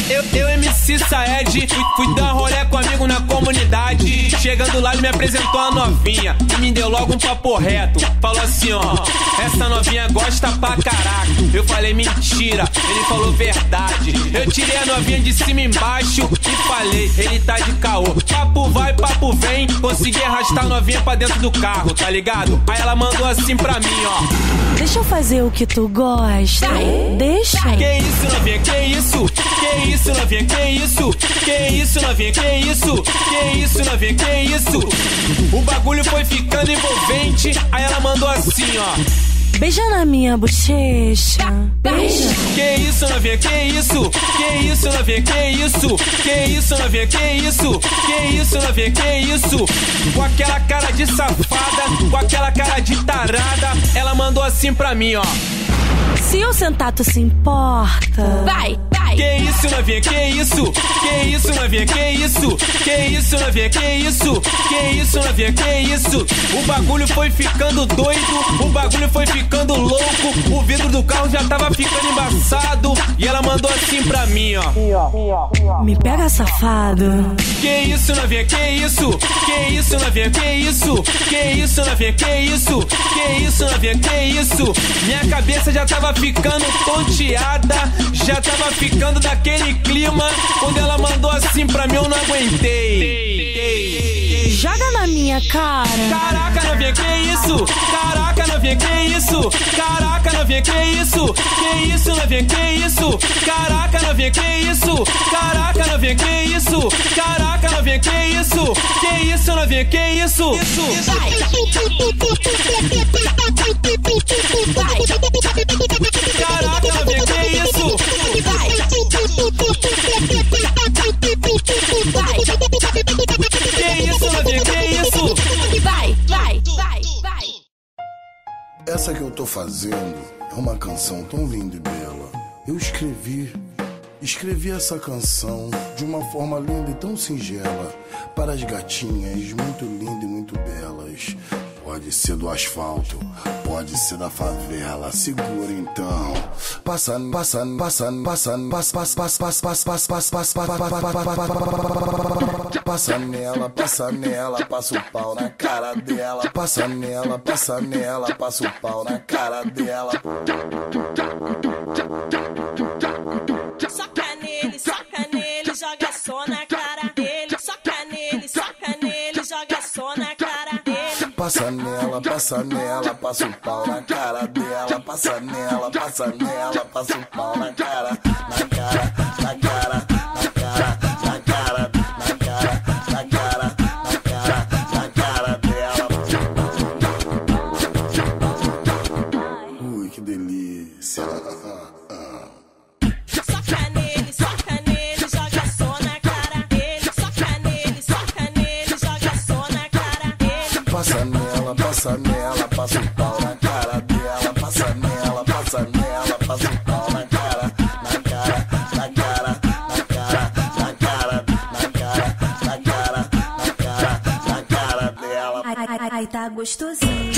Eu MC Saed, fui dar um rolê com um amigo na comunidade. Chegando lá ele me apresentou a novinha e me deu logo um papo reto. Falou assim, ó, essa novinha gosta pra caraca. Eu falei mentira, ele falou verdade. Eu tirei a novinha de cima embaixo e falei, ele tá de caô. Papo vai, papo vem, consegui arrastar a novinha pra dentro do carro, tá ligado? Aí ela mandou assim pra mim, ó, deixa eu fazer o que tu gosta. Deixa. Que isso, novinha, que isso? Que isso, novinha, que isso? Que isso, novinha, que isso? Que isso, novinha, que isso? O bagulho foi ficando envolvente. Aí ela mandou assim, ó, beija na minha bochecha. Beija. Que isso, novinha, que isso? Que isso, novinha, que isso? Que isso, novinha, que isso? Que isso, novinha, que isso? Com aquela cara de safada, com aquela cara de tarada, ela mandou assim pra mim, ó, se eu sentar, tu se importa? Vai, vai. Que isso, novinha, que isso? Que isso, novinha, que isso? Que isso, novinha, que isso? Que isso, novinha, que isso? O bagulho foi ficando doido, o bagulho foi ficando louco. O vidro do carro já tava ficando embaçado. E ela mandou assim pra mim, ó, me pega, safado. Que isso, novinha, que isso? Que isso, novinha, que isso? Que isso, novinha, que isso? Que isso, novinha, que isso? Minha cabeça já tava ficando tonteada, já tava ficando daquele clima. Quando ela mandou assim pra mim, eu não aguentei. Joga na minha cara. Caraca, novinha, que isso? Caraca, novinha, que isso? Caraca, novinha, que isso? Que isso, novinha, que isso? Caraca, novinha, que isso? Caraca, novinha, que isso? Caraca, novinha, que isso? Que isso, novinha, que isso? Caraca, novinha, que isso? Que isso, novinha, que isso? Vai, vai, vai, vai. Essa que eu tô fazendo é uma canção tão linda e bela. Eu escrevi essa canção de uma forma linda e tão singela para as gatinhas muito lindas e muito belas. Pode ser do asfalto, pode ser da favela. Segura então. Passa, passa, passa, passa, passa, passa, passa, passa, passa, passa nela, passa o pau na cara dela. Passa nela, passa o pau na cara dela. Soca nele, joga só na cara dele. Soca nele, joga só na cara dele. Passa nela, passa o pau na cara dela. Passa nela, passa o pau na cara, na cara, na cara, na cara, na cara, na cara, na cara, na cara, na cara dela. Ui, que delícia. Soca nele, joga só na cara dele. Soca nele, joga só na cara dele. Passa nela, passa o pau na cara dela. Passa nela, passa o pau na cara, na cara, na cara, na cara, na cara, na cara, na cara, na cara, na cara dela. Ai, tá gostosinho.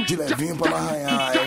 De levinho pra não arranhar.